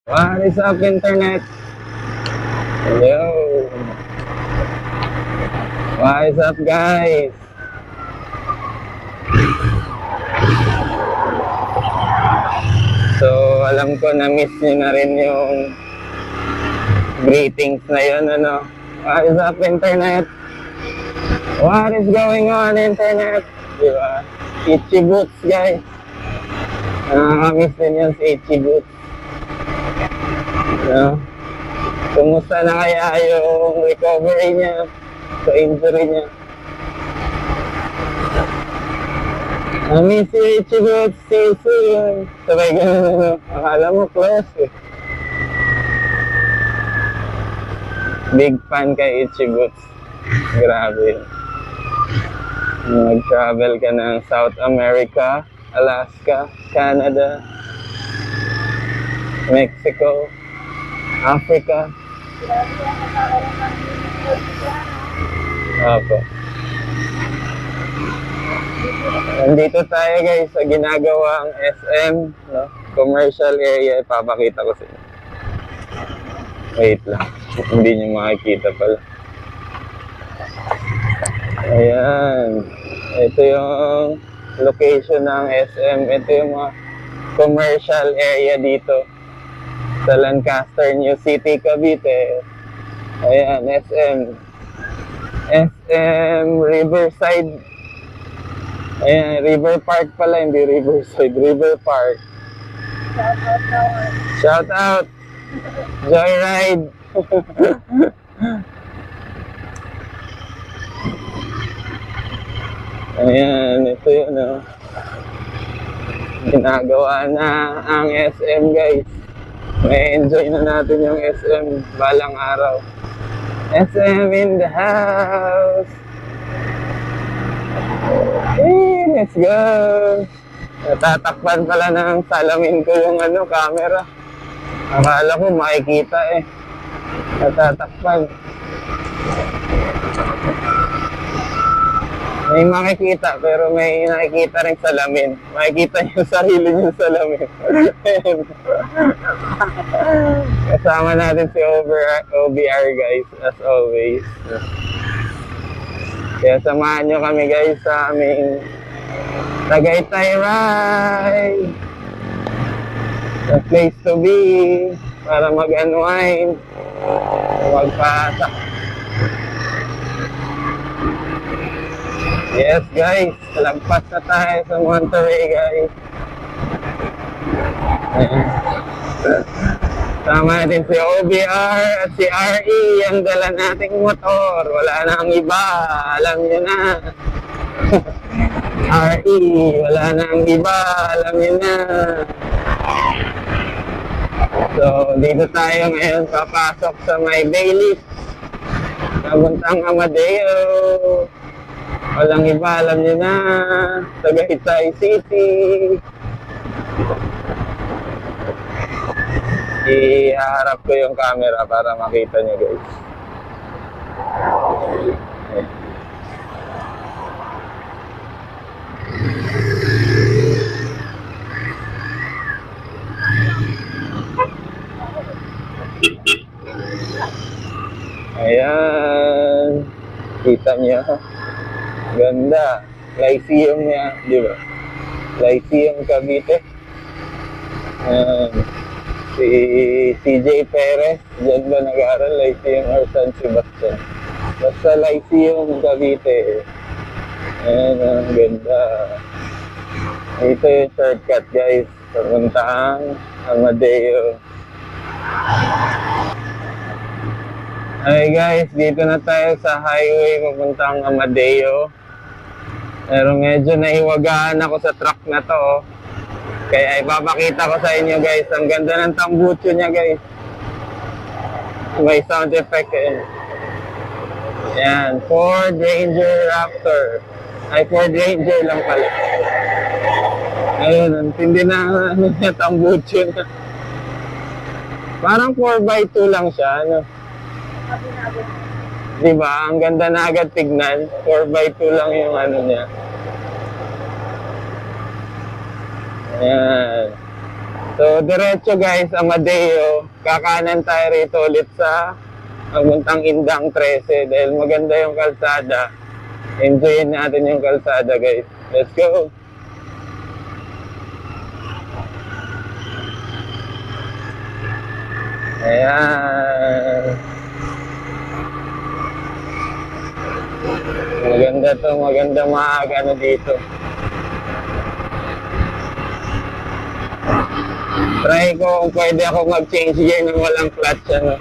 What is up, internet? Hello. What is up, guys? So, alam ko na miss niyo na rin yung greetings na yun, ano? What is up, internet? What is going on, internet? Diba? Itchy Boots, guys. Nakakamiss din yun si Itchy Boots. No? Kumusta na kaya yung recovery niya sa injury niya? I miss you, Itchy Boots. See you soon. Sabay ganun, ano? Akala mo close eh. Big fan kay Itchy Boots. Grabe. Nag-travel ka ng South America, Alaska, Canada, Mexico, Africa. Opo. Nandito tayo guys sa ginagawang SM, no? Commercial area. Ipapakita ko sa inyo. Wait lang. Hindi nyo makikita pala. Ayan. Ito yung location ng SM. Ito yung mga commercial area dito sa Lancaster, New City, Cavite. Ayan, SM. SM Riverside. Ayan, River Park pala, hindi Riverside. River Park. Shout out. Joyride. Ayan, ito yun, no? Ginagawa na ang SM, guys. May enjoy na natin yung SM balang araw. SM in the house. Hey, let's go. Natatakpan pala ng salamin ko yung camera. Akala ko makikita eh. Natatakpan. May makikita pero may nakikita rin salamin. Makikita niyo sarili niyo salamin. Kasama natin si OBR guys, as always. Kaya samahan nyo kami guys sa aming Tagaytay ride. The place to be para mag-unwind, magpatak. Yes guys, lagpas na tayo sa Monterey guys. Sama natin si OBR at si RE, ang dala nating motor. Wala na ang iba, alam nyo na. RE, wala na ang iba, alam nyo na. So, dito tayo ngayon papasok sa may Bailiff. Papuntang Amadeo. Walang iba, alam nyo na. Tagaytay City. Iharap ko yung camera para makita nyo guys. Ayan. Kita nyo. Ganda. Lyceum niya, di ba? Lyceum Cavite. Si CJ Perez, dyan ba nag-aaral? Lyceum or San Sebastian? Basta Lyceum Cavite. Ayan, ang ganda. Ito yung shortcut guys. Papuntang Amadeo. Hey guys, dito na tayo sa highway papuntang Amadeo. Pero medyo naiwagaan ako sa truck na to. Kaya ipapakita ko sa inyo guys. Ang ganda ng tambucho niya guys. May sound effect eh. Yan, Ford Ranger Raptor. Ay, Ford Ranger lang pala. Ayun, ang tindi na tambucho na. Parang 4x2 lang siya, ano? Diba? Ang ganda na agad tignan. 4x2 lang yung niya. Ayan. So, diretso guys, Amadeo. Kakanan tayo rito ulit sa papuntang Indang 13 dahil maganda yung kalsada. Enjoyin natin yung kalsada guys. Let's go! Ayan. Maganda to, maganda maaga na dito. Try ko kung pwede ako mag-change gear ng walang clutch, ano.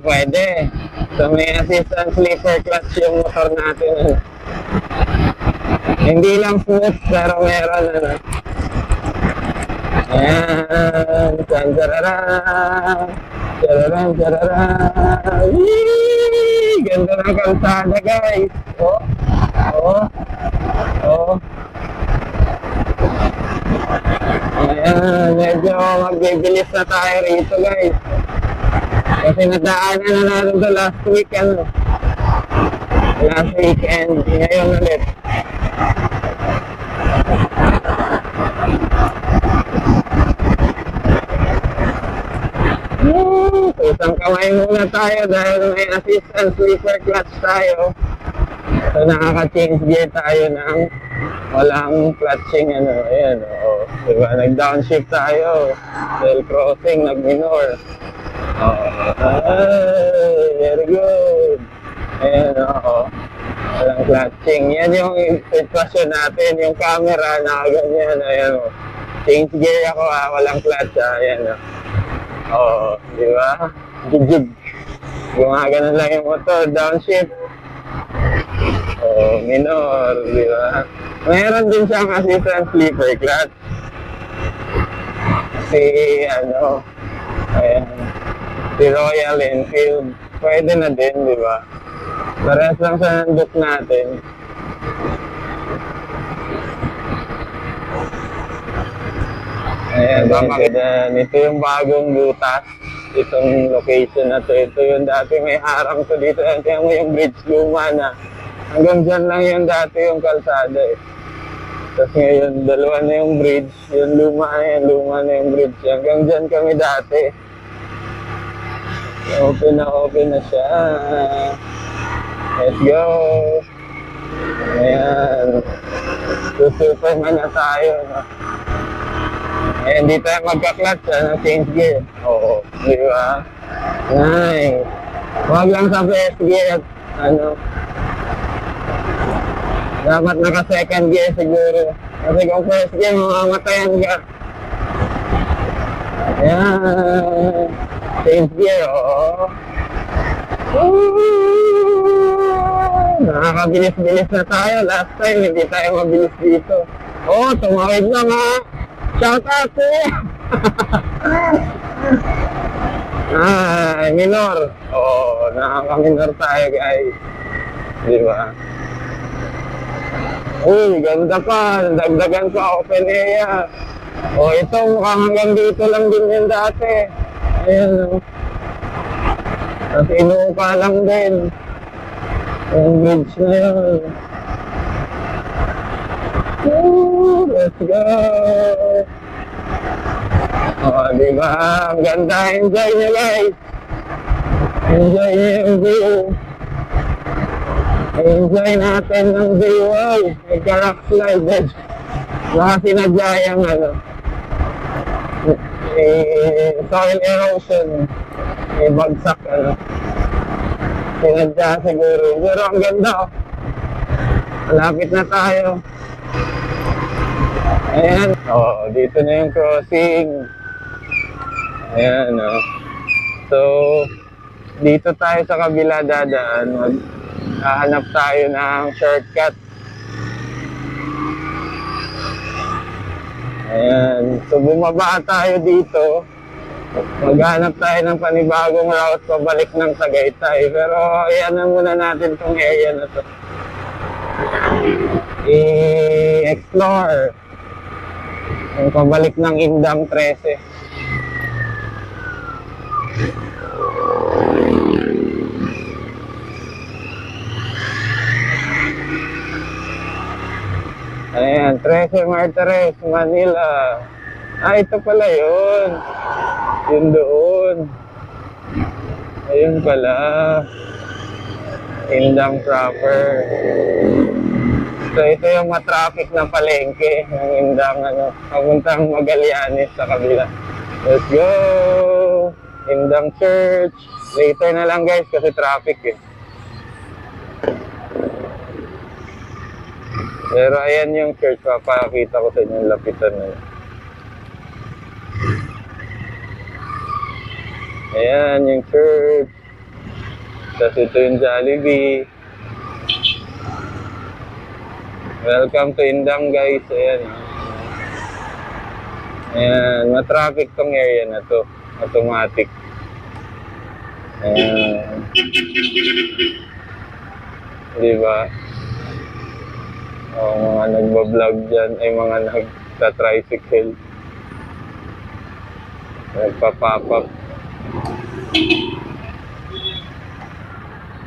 Pwede. So may assistant sleeper clutch yung motor natin, ano. Hindi lang smooth, pero meron, ano. Ayan. Tantararan. Tararan, tararan. Yee! Ganda ng kalsada, guys. Oh. Ayan, medyo magbibilis na tayo rito guys. Kasi nadaanan na natin ito last weekend. Last weekend, ngayon ulit. So, isang kamay muna tayo dahil may assistant sleeper clutch tayo. So, nakaka-change gear tayo ng walang clutching, ano, ayan, oo. Diba, nag-downshift tayo. Dahil crossing, nag-minor. Very good. Ayan, oo. Walang clutching. Yan yung sitwasyon natin. Yung camera, nakaganyan, ayan, oo. Change gear ako, walang clutch, ayan, oo. Oo, diba? Jig-jig. Gumaganon lang yung motor, downshift. Minor, di ba? Meron din siyang assistant sleeper clutch. Si Royal Enfield, pwede na din, di ba? Parehas lang sa nanduk natin. Ayan, ito yung bagong butas. Itong location na to. Ito yung dati may harang to dito. Tingnan mo yung bridge luma na. Hanggang dyan lang yung dati yung kalsada eh. Tapos ngayon, dalawa na yung bridge. Yung luma na yung bridge. Hanggang dyan kami dati. Open na siya. Let's go! Ayan. So, Superman na tayo. No? Ayan, di tayo magka-clutch. Change gear. Oo. Di ba? Nice. Huwag lang sa first gear. Dapat naka-second gear siguro. Kasi kung first gear, mamamatayan ka. Ayan. Change gear, oo. Nakakabilis-bilis na tayo. Last time, hindi tayo mabilis dito. Tumawid lang ha. Shout out to you! Minor. Nakaka-minor tayo guys. Di ba? Uy, ganda pa. Dagdagan pa open area. Ito mukhang hanggang dito lang din yung dati. Ayan. At inuupa lang din. Yung bridge na yun. Let's go! Diba? Ang ganda. Enjoy nyo guys. Enjoy nyo yung view. Enjoy natin ng view. May rock slide. Baka sinadya yung soil erosion. May bagsak sinadya siguro. Pero ang ganda. Malapit na tayo. Ayan. Dito na yung crossing. Ayan, So, dito tayo sa kabila dadaan. Hahanap tayo ng shortcut. Ayan. So, bumaba tayo dito. Maghanap tayo ng panibagong route pabalik ng Tagaytay. Pero, ayan na muna natin tong area na to. I-explore. Yung pabalik ng Indang 13. Ayan, 13 Martires, Manila. Ah, ito pala yun. Yun doon. Ayun pala. Indang proper. So ito yung matraffic na palengke ng Indang papuntang Magallanes sa kabila. Let's go! Indang Church. Later na lang guys kasi traffic eh. Pero ayan yung church, papakita ko sa inyo yung lapitan na yun. Ayan yung church. Tapos ito yung Jollibee. Welcome to Indang guys. Ayan. Ayan, matraffic tong area na to. Automatic. Ayan. Diba? O, mga nagbablog dyan, ay mga nagta-tricycle. Nagpa-pop up.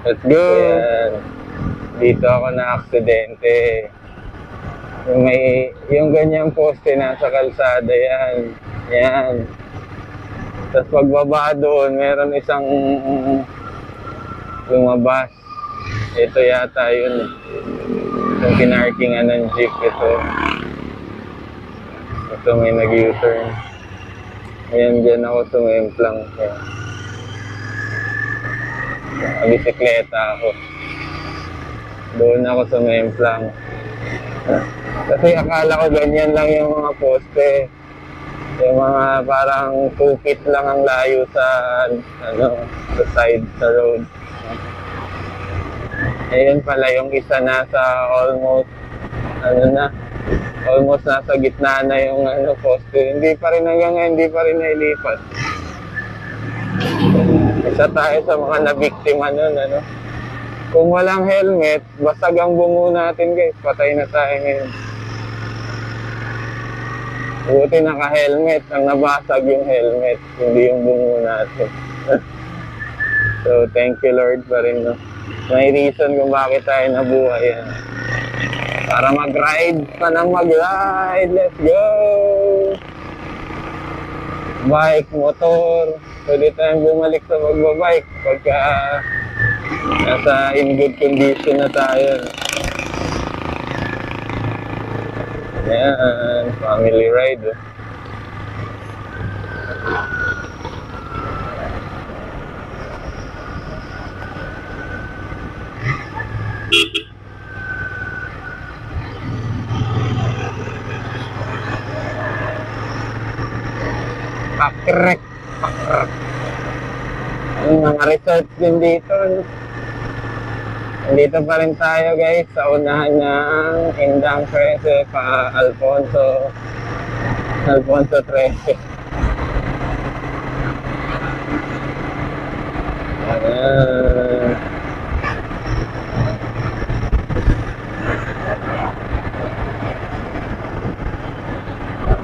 Let's go! Ayan. Dito ako na-aksidente. Yung ganyang poste nasa kalsada yan. Yan. Tapos pagbaba doon, meron isang lumabas. Ito yata yun. Yung pinarkingan ng jeep ito. Ito may nag-U-turn. Ayan, dyan ako sumemplang. Bisikleta ako. Doon ako sumemplang. Kasi akala ko ganyan lang yung mga poste. Yung mga parang 2 feet lang ang layo sa sa side sa road. Ayun pala yung isa nasa almost almost nasa gitna na yung poste. Hindi pa rin hanggang ngayon, hindi pa rin nailipat. Isa tayo sa mga nabiktima nun, Kung walang helmet, basag ang bungo natin guys. Patay na tayo ngayon. Buti naka-helmet. Ang nabasag yung helmet, hindi yung bungo natin. So, thank you Lord pa rin, May reason kung bakit tayo nabuhay. Para mag-ride pa ng mag-ride. Let's go! Bike, motor. Pwede tayong bumalik sa magbabike pagka nasa in good condition na tayo. Ayan, family ride. Pakrek. Yung mga resorts din dito. Dito pa rin tayo guys sa unahan ng Indang 13 pa Alfonso 13.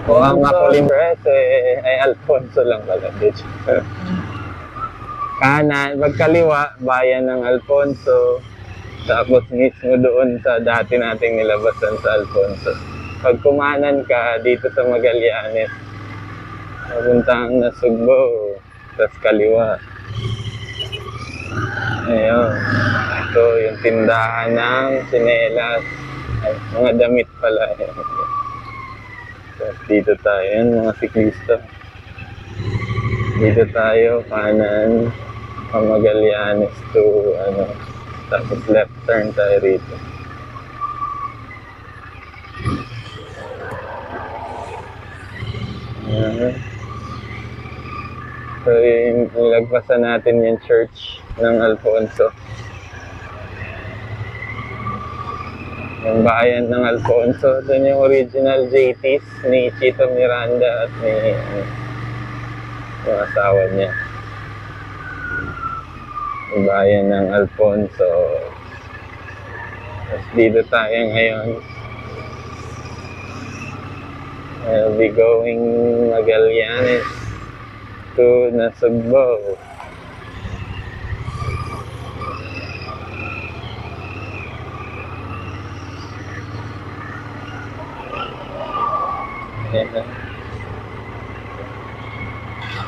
Kung ang Makulim 13 ay Alfonso lang pala dito. Kanan, pagkaliwa, bayan ng Alfonso. Tapos mismo doon sa dati nating nilabasan sa Alfonso. Pag kumanan ka dito sa Magallanes, papuntang Nasugbo, tapos kaliwa. Ayun. Ito yung tindahan ng sinelas. Ay, mga damit pala. Tapos dito tayo, yan, mga siklista. Dito tayo, kanan, Magallanes to, tapos left turn tayo rito. So, nilagpasan natin yung church ng Alfonso. Yung bayan ng Alfonso. Doon yung original JT's ni Chito Miranda at ni yung asawa niya. Yung bayan ng Alfonso. Tapos dito tayo ngayon. I'll be going Magallanes to Nasugbo.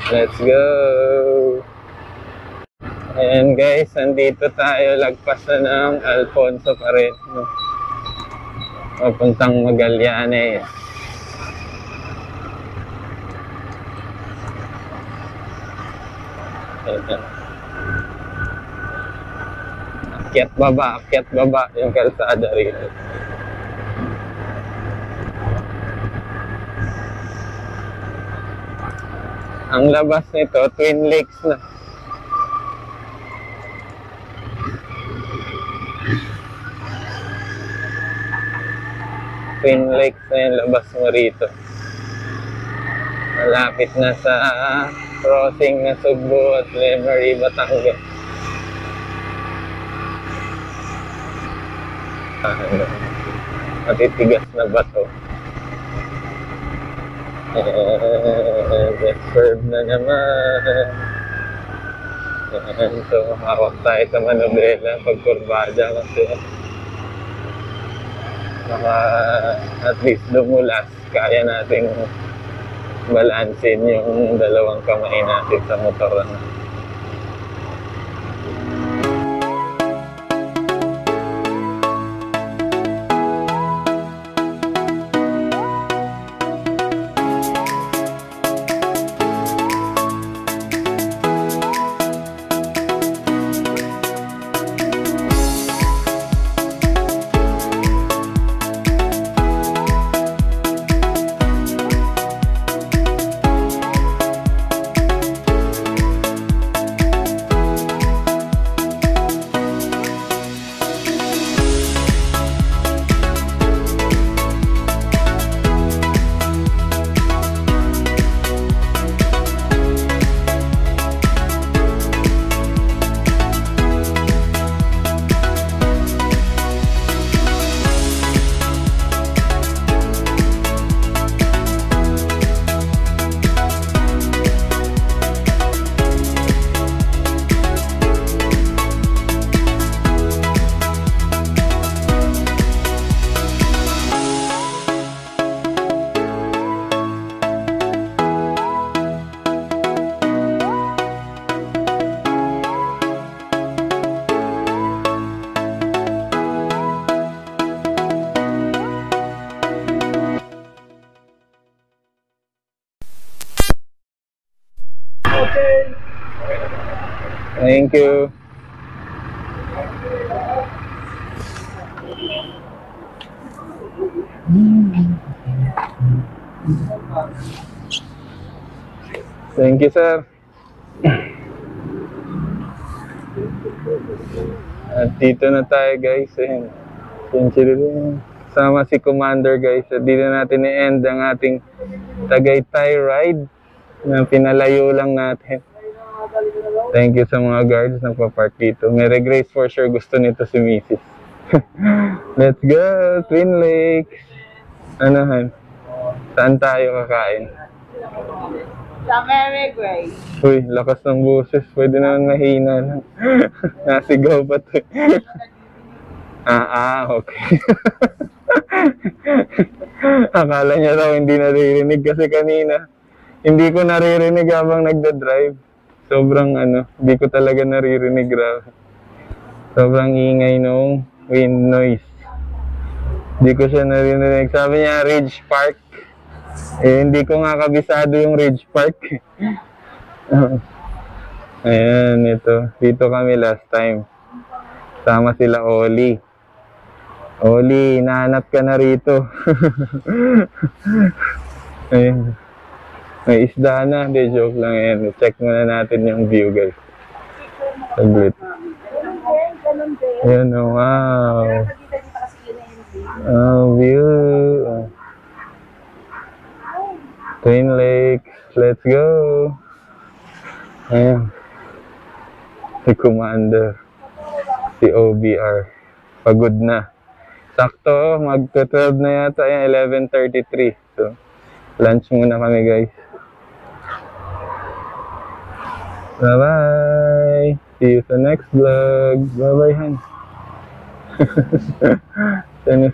Let's go! Ayan guys, nandito tayo. Lagpas na ng Alfonso pa rin. Papuntang Magallanes. Ayan. Akyat baba yung kalsada rito. Ang labas nito, Twin Lakes na. Twin Lakes na yung labas mo rito. Malapit na sa crossing na Subo at Lemery, Batangas. Matitigas na bato. Let's serve na naman. So, hawak tayo sa manobela pag kurbada kasi at least dumulas, kaya nating balansin yung dalawang kamay natin sa motor na. Thank you. Thank you, sir. At dito na tayo, guys. Sama si Commander, guys. At dito natin i-end ang ating Tagaytay ride na pinalayo lang natin. Thank you sa mga guards na papark dito. Mary Grace for sure gusto nito si Mrs. Let's go! Twin Lakes! Ano, Han? Saan tayo kakain? Sa Mary Grace. Uy, lakas ng boses. Pwede naman mahina lang. Nasigaw pa to. Okay. Akala niya daw hindi naririnig kasi kanina hindi ko naririnig habang nagda-drive. Sobrang hindi ko talaga naririnig. Sobrang ingay nung wind noise. Hindi ko siya naririnig. Sabi niya Ridge Park. Hindi ko nga kabisado yung Ridge Park. Ayan, ito. Dito kami last time. Sama sila Oli. Oli, nahanap ka na rito. Ayan. May isda na. Hindi, joke lang yan. Check muna natin yung view, guys. Saglit. Ayan, wow. Oh, view. Twin Lakes. Let's go. Ayan. Si Commander. Si OBR. Pagod na. Sakto, mag-12 na yata. Ayan, 11:33. So, lunch muna kami, guys. Bye-bye! See you sa next vlog. Bye-bye, Han.